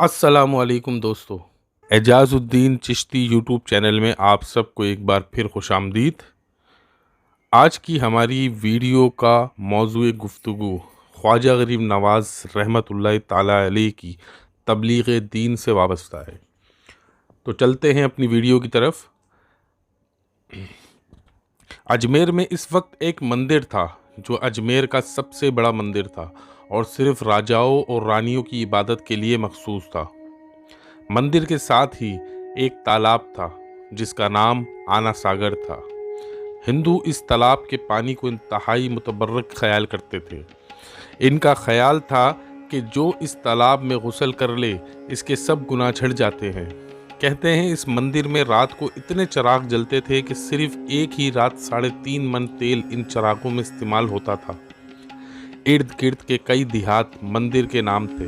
अस्सलामुअलैकुम दोस्तों। एजाज़ुद्दीन Chishti YouTube channel में आप सबको एक बार फिर खुशामदीद। आज की हमारी वीडियो का मौज़ूए गुफ्तगू ख्वाजा गरीब नवाज़ रहमतुल्लाह ताला अलैह की तबलीग दीन से वाबस्ता है। तो चलते हैं अपनी वीडियो की तरफ। अजमेर में इस वक्त एक मंदिर था जो अजमेर का सबसे बड़ा मंदिर था और सिर्फ राजाओं और रानियों की इबादत के लिए मखसूस था। मंदिर के साथ ही एक तालाब था जिसका नाम आना सागर था। हिंदू इस तालाब के पानी को इंतहाई मुतबर्रक ख्याल करते थे। इनका ख्याल था कि जो इस तालाब में गुस्ल कर ले इसके सब गुनाह झड़ जाते हैं। कहते हैं इस मंदिर में रात को इतने चिराग जलते थे कि सिर्फ एक ही रात 3.5 मन तेल इन चिरागों में इस्तेमाल होता था। इर्द गिर्द के कई देहात मंदिर के नाम थे,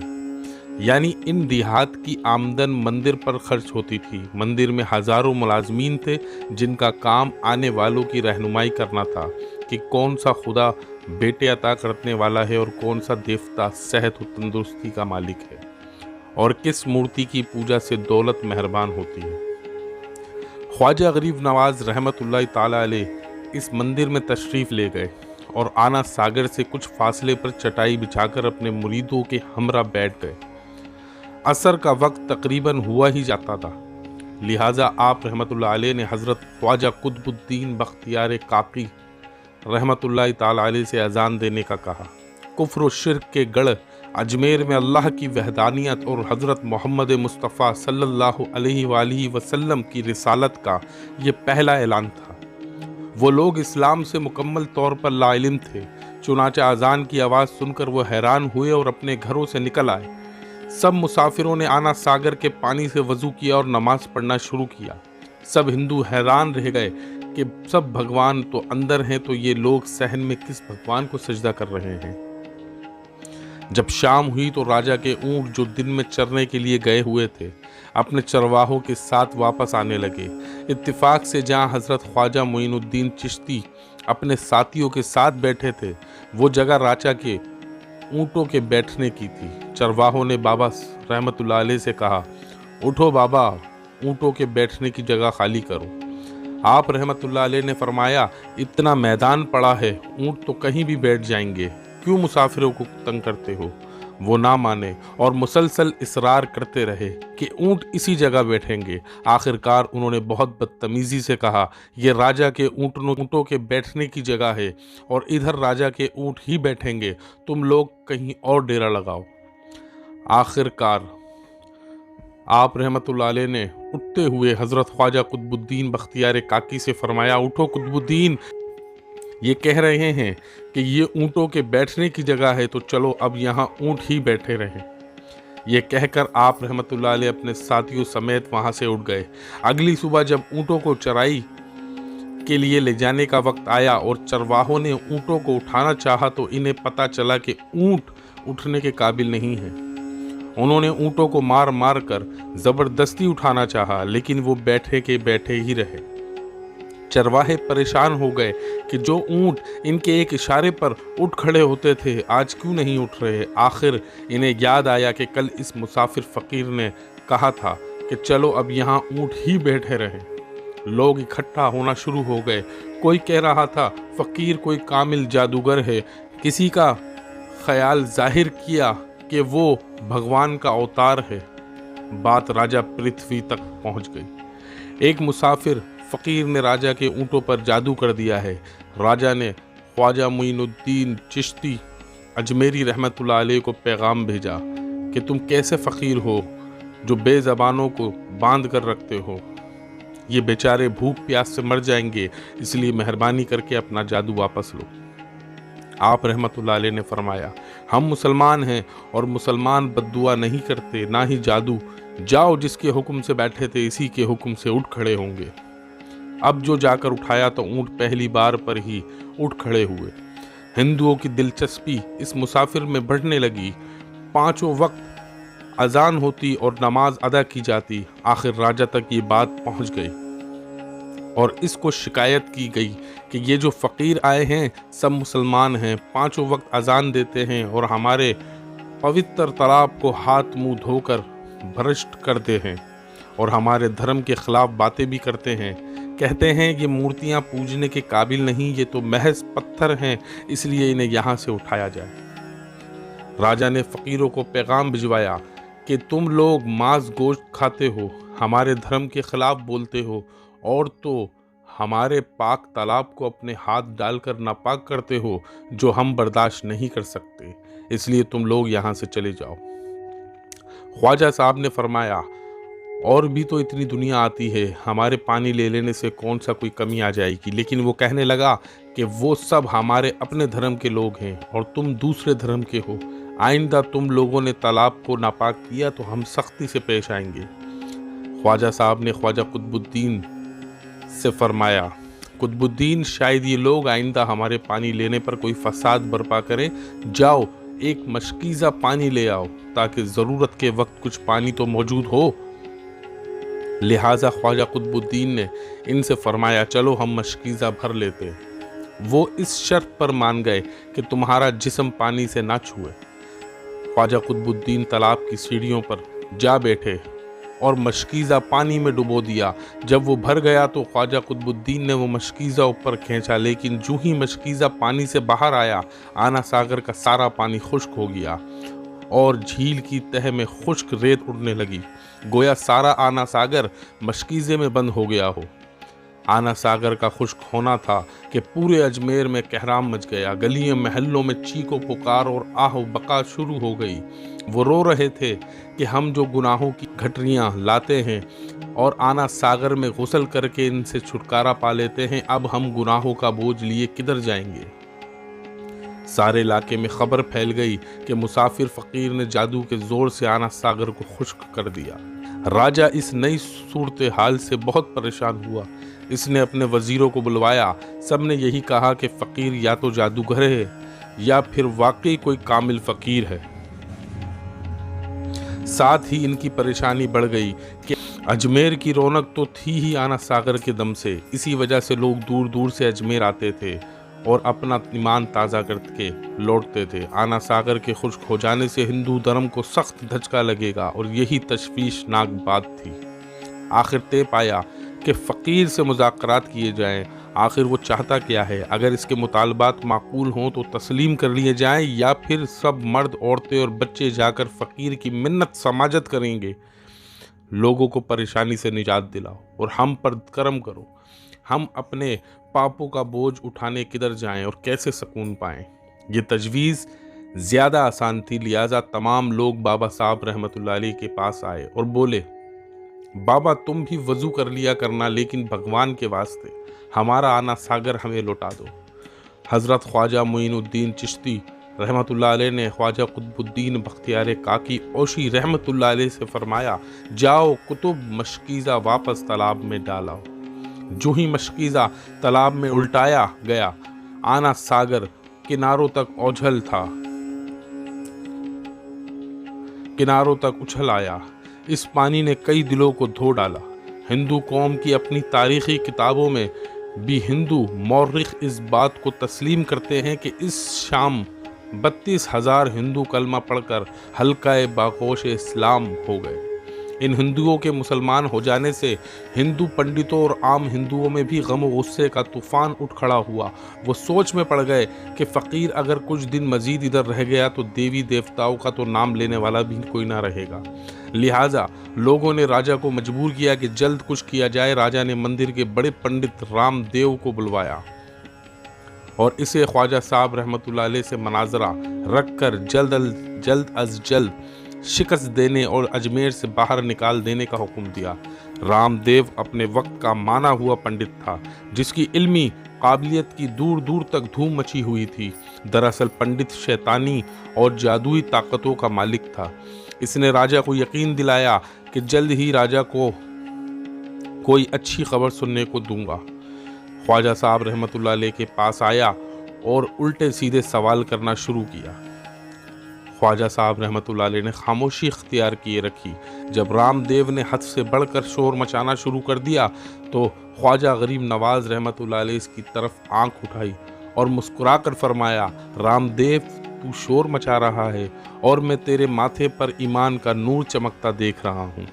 यानी इन देहात की आमदन मंदिर पर खर्च होती थी। मंदिर में हज़ारों मुलाजमीन थे जिनका काम आने वालों की रहनुमाई करना था कि कौन सा खुदा बेटे अता करने वाला है और कौन सा देवता सेहत और तंदुरुस्ती का मालिक है और किस मूर्ति की पूजा से दौलत मेहरबान होती है। ख्वाजा गरीब नवाज रहमतुल्लाह ताला अलैह इस मंदिर में तशरीफ़ ले गए और आना सागर से कुछ फासले पर चटाई बिछाकर अपने मुरीदों के हमरा बैठ गए। असर का वक्त तकरीबन हुआ ही जाता था, लिहाजा आप रहमतुल्लाह अलैह ने हज़रत ख्वाजा कुतुबुद्दीन बख्तियार काकी रहमतुल्लाह ताला अलैह से अजान देने का कहा। कुफ्र और शिर्क के गढ़ अजमेर में अल्लाह की वहदानियत और हज़रत मोहम्मद मुस्तफ़ा सल्लल्लाहु अलैहि वसल्लम की रिसालत का ये पहला ऐलान था। वो लोग इस्लाम से मुकम्मल तौर पर लाइल्म थे। चुनांचे अजान की आवाज़ सुनकर वो हैरान हुए और अपने घरों से निकल आए। सब मुसाफिरों ने आना सागर के पानी से वज़ू किया और नमाज पढ़ना शुरू किया। सब हिंदू हैरान रह गए कि सब भगवान तो अंदर हैं, तो ये लोग सहन में किस भगवान को सजदा कर रहे हैं। जब शाम हुई तो राजा के ऊँट जो दिन में चरने के लिए गए हुए थे अपने चरवाहों के साथ वापस आने लगे। इत्तिफाक से जहाँ हज़रत ख्वाजा मोइनुद्दीन चिश्ती अपने साथियों के साथ बैठे थे वो जगह राजा के ऊँटों के बैठने की थी। चरवाहों ने बाबा रहमतुल्लाह अलैह से कहा, उठो बाबा, ऊँटों के बैठने की जगह खाली करो। आप रहमतुल्लाह अलैह ने फरमाया, इतना मैदान पड़ा है, ऊँट तो कहीं भी बैठ जाएंगे, क्यों मुसाफिरों को तंग करते हो। वो ना माने और मुसलसल इसरार करते रहे कि ऊँट इसी जगह बैठेंगे। आखिरकार उन्होंने बहुत बदतमीज़ी से कहा, ये राजा के ऊँटों के बैठने की जगह है और इधर राजा के ऊँट ही बैठेंगे, तुम लोग कहीं और डेरा लगाओ। आखिरकार आप रहमतुल्लाह अलैह ने उठते हुए हज़रत ख्वाजा कुतुबुद्दीन बख्तियार काकी से फरमाया, उठो कुतुबुद्दीन, ये कह रहे हैं कि ये ऊँटों के बैठने की जगह है, तो चलो अब यहाँ ऊँट ही बैठे रहें। ये कहकर आप रहमतुल्लाह अलैह अपने साथियों समेत वहाँ से उठ गए। अगली सुबह जब ऊँटों को चराई के लिए ले जाने का वक्त आया और चरवाहों ने ऊँटों को उठाना चाहा तो इन्हें पता चला कि ऊँट उठने के काबिल नहीं है। उन्होंने ऊँटों को मार मार कर ज़बरदस्ती उठाना चाहा, लेकिन वो बैठे के बैठे ही रहे। चरवाहे परेशान हो गए कि जो ऊँट इनके एक इशारे पर उठ खड़े होते थे आज क्यों नहीं उठ रहे। आखिर इन्हें याद आया कि कल इस मुसाफिर फ़कीर ने कहा था कि चलो अब यहाँ ऊँट ही बैठे रहें। लोग इकट्ठा होना शुरू हो गए। कोई कह रहा था फ़कीर कोई कामिल जादूगर है, किसी का ख्याल जाहिर किया कि वो भगवान का अवतार है। बात राजा पृथ्वी तक पहुँच गई। एक मुसाफिर फ़कीर ने राजा के ऊँटों पर जादू कर दिया है। राजा ने ख्वाजा मोइनुद्दीन चिश्ती अजमेरी रहमतुल्लाह अलैह को पैगाम भेजा कि तुम कैसे फ़कीर हो जो बेज़बानों को बांध कर रखते हो। ये बेचारे भूख प्यास से मर जाएंगे, इसलिए मेहरबानी करके अपना जादू वापस लो। आप रहमतुल्लाह अलैह ने फरमाया, हम मुसलमान हैं और मुसलमान बद्दुआ नहीं करते, ना ही जादू। जाओ, जिसके हुक्म से बैठे थे इसी के हुक्म से उठ खड़े होंगे। अब जो जाकर उठाया तो ऊँट पहली बार पर ही उठ खड़े हुए। हिंदुओं की दिलचस्पी इस मुसाफिर में बढ़ने लगी। पांचों वक्त अजान होती और नमाज अदा की जाती। आखिर राजा तक ये बात पहुंच गई और इसको शिकायत की गई कि ये जो फ़कीर आए हैं सब मुसलमान हैं, पांचों वक्त अजान देते हैं और हमारे पवित्र तालाब को हाथ मुंह धोकर भ्रष्ट करते हैं और हमारे धर्म के खिलाफ बातें भी करते हैं। कहते हैं कि मूर्तियां पूजने के काबिल नहीं, ये तो महज पत्थर हैं, इसलिए इन्हें यहाँ से उठाया जाए। राजा ने फकीरों को पैगाम भिजवाया कि तुम लोग मांस गोश्त खाते हो, हमारे धर्म के खिलाफ बोलते हो और तो हमारे पाक तालाब को अपने हाथ डालकर नापाक करते हो, जो हम बर्दाश्त नहीं कर सकते, इसलिए तुम लोग यहाँ से चले जाओ। ख्वाजा साहब ने फरमाया, और भी तो इतनी दुनिया आती है, हमारे पानी ले लेने से कौन सा कोई कमी आ जाएगी। लेकिन वो कहने लगा कि वो सब हमारे अपने धर्म के लोग हैं और तुम दूसरे धर्म के हो। आइंदा तुम लोगों ने तालाब को नापाक किया तो हम सख्ती से पेश आएंगे। ख्वाजा साहब ने ख्वाजा कुतुबुद्दीन से फरमाया, कुतुबुद्दीन, शायद ये लोग आइंदा हमारे पानी लेने पर कोई फसाद बर्पा करें। जाओ एक मशकीज़ा पानी ले आओ ताकि ज़रूरत के वक्त कुछ पानी तो मौजूद हो। लिहाजा ख्वाजा कुतुबुद्दीन ने इनसे फरमाया, चलो हम मशकीज़ा भर लेते। वो इस शर्त पर मान गए कि तुम्हारा जिस्म पानी से ना छुए। ख्वाजा कुतुबुद्दीन तालाब की सीढ़ियों पर जा बैठे और मशकीज़ा पानी में डुबो दिया। जब वो भर गया तो ख्वाजा कुतुबुद्दीन ने वो मशकीज़ा ऊपर खींचा, लेकिन जो ही मशकीज़ा पानी से बाहर आया, आना सागर का सारा पानी खुश्क हो गया और झील की तह में खुश्क रेत उड़ने लगी, गोया सारा आना सागर मशकीज़े में बंद हो गया हो। आना सागर का खुश्क होना था कि पूरे अजमेर में कहराम मच गया। गलियों महल्लों में चीखो पुकार और आह बका शुरू हो गई। वो रो रहे थे कि हम जो गुनाहों की गठरियाँ लाते हैं और आना सागर में गुस्ल करके इनसे छुटकारा पा लेते हैं, अब हम गुनाहों का बोझ लिए किधर जाएंगे। सारे इलाके में खबर फैल गई कि मुसाफिर फ़कीर ने जादू के ज़ोर से आना सागर को खुश्क कर दिया। राजा इस नई सूरत हाल से बहुत परेशान हुआ। इसने अपने वज़ीरों को बुलवाया। सब ने यही कहा कि फ़कीर या तो जादूगर है या फिर वाकई कोई कामिल फ़कीर है। साथ ही इनकी परेशानी बढ़ गई कि अजमेर की रौनक तो थी ही आना सागर के दम से। इसी वजह से लोग दूर दूर से अजमेर आते थे और अपना ईमान ताज़ा करके लौटते थे। आना सागर के खुश्क हो जाने से हिंदू धर्म को सख्त धचका लगेगा और यही तशवीशनाक बात थी। आखिर तय पाया कि फ़कीर से मुज़ाकरात किए जाएं। आखिर वो चाहता क्या है? अगर इसके मुतालबात माकूल हों तो तस्लीम कर लिए जाएं या फिर सब मर्द, औरतें और बच्चे जाकर फ़कीर की मिन्नत समाजत करेंगे। लोगों को परेशानी से निजात दिलाओ और हम पर करम करो। हम अपने पापों का बोझ उठाने किधर जाएं और कैसे सुकून पाएं। ये तजवीज़ ज़्यादा आसान थी, लिहाजा तमाम लोग बाबा साहब रहमतुल्लाह अलैह के पास आए और बोले, बाबा तुम भी वज़ू कर लिया करना, लेकिन भगवान के वास्ते हमारा आना सागर हमें लौटा दो। हज़रत ख्वाजा मुइनुद्दीन चिश्ती रहमतुल्लाह अलैह ने ख्वाजा कुतुबुद्दीन बख्तियार काकी ओशी रहमतुल्लाह अलैह से फरमाया, जाओ कुतुब मशकीज़ा वापस तालाब में डालाओ। जो ही मशकीज़ा तालाब में उल्टाया गया, आना सागर किनारों तक ओझल था, किनारों तक उछल आया। इस पानी ने कई दिलों को धो डाला। हिंदू कौम की अपनी तारीख़ी किताबों में भी हिंदू मौर्रिख इस बात को तस्लीम करते हैं कि इस शाम 32,000 हिंदू कलमा पढ़कर हल्का बागोश इस्लाम हो गए। इन हिंदुओं के मुसलमान हो जाने से हिंदू पंडितों और आम हिंदुओं में भी गम और गुस्से का तूफ़ान उठ खड़ा हुआ। वो सोच में पड़ गए कि फ़कीर अगर कुछ दिन मज़ीद इधर रह गया तो देवी देवताओं का तो नाम लेने वाला भी कोई ना रहेगा। लिहाजा लोगों ने राजा को मजबूर किया कि जल्द कुछ किया जाए। राजा ने मंदिर के बड़े पंडित रामदेव को बुलवाया और इसे ख्वाजा साहब रहमतुल्लाह अलैह से मनाजरा रख कर जल्द अज जल्द शिकस्त देने और अजमेर से बाहर निकाल देने का हुक्म दिया। रामदेव अपने वक्त का माना हुआ पंडित था, जिसकी इल्मी काबिलियत की दूर दूर तक धूम मची हुई थी। दरअसल पंडित शैतानी और जादुई ताकतों का मालिक था। इसने राजा को यकीन दिलाया कि जल्द ही राजा को कोई अच्छी खबर सुनने को दूंगा। ख्वाजा साहब रहमतुल्लाह अलैह के पास आया और उल्टे सीधे सवाल करना शुरू किया। ख्वाजा साहब रहमतुल्लाह अलैह ने खामोशी इख्तियार किए रखी। जब रामदेव ने हद से बढ़कर शोर मचाना शुरू कर दिया तो ख्वाजा गरीब नवाज रहमतुल्लाह अलैह इसकी तरफ आंख उठाई और मुस्कुराकर फरमाया, रामदेव तू शोर मचा रहा है और मैं तेरे माथे पर ईमान का नूर चमकता देख रहा हूँ।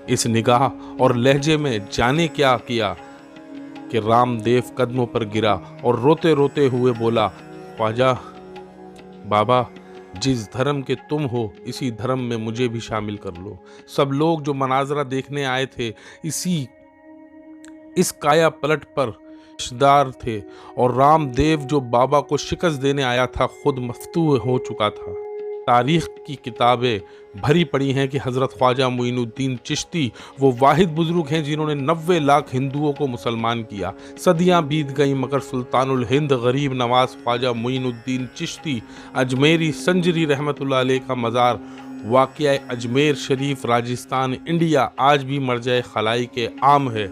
इस निगाह और लहजे में जाने क्या किया कि रामदेव कदमों पर गिरा और रोते रोते हुए बोला, ख्वाजा बाबा, जिस धर्म के तुम हो इसी धर्म में मुझे भी शामिल कर लो। सब लोग जो मनाजरा देखने आए थे इस काया पलट पर रिश्तेदार थे और रामदेव जो बाबा को शिकस्त देने आया था खुद मफ्तूह हो चुका था। तारीख की किताबें भरी पड़ी हैं कि हज़रत ख्वाजा मोइनुद्दीन चिश्ती वो वाहिद बुजुर्ग हैं जिन्होंने 90 लाख हिंदुओं को मुसलमान किया। सदियां बीत गईं मगर सुल्तानुल हिंद गरीब नवाज ख्वाजा मोइनुद्दीन चिश्ती अजमेरी संजरी रहमतुल्लाह अलैह का मज़ार वाक़या अजमेर शरीफ राजस्थान इंडिया आज भी मरजाए खलाई के आम है,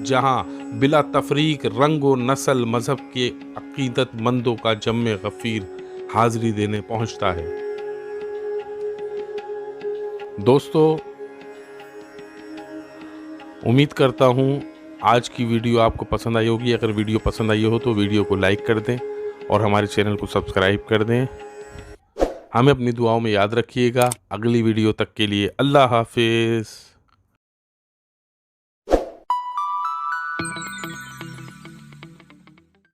जहाँ बिला तफरीक रंग व नस्ल मजहब के अकीदतमंदों का जम्मे गफ़ीर हाज़िरी देने पहुँचता है। दोस्तों, उम्मीद करता हूँ आज की वीडियो आपको पसंद आई होगी। अगर वीडियो पसंद आई हो तो वीडियो को लाइक कर दें और हमारे चैनल को सब्सक्राइब कर दें। हमें अपनी दुआओं में याद रखिएगा। अगली वीडियो तक के लिए अल्लाह हाफिज़।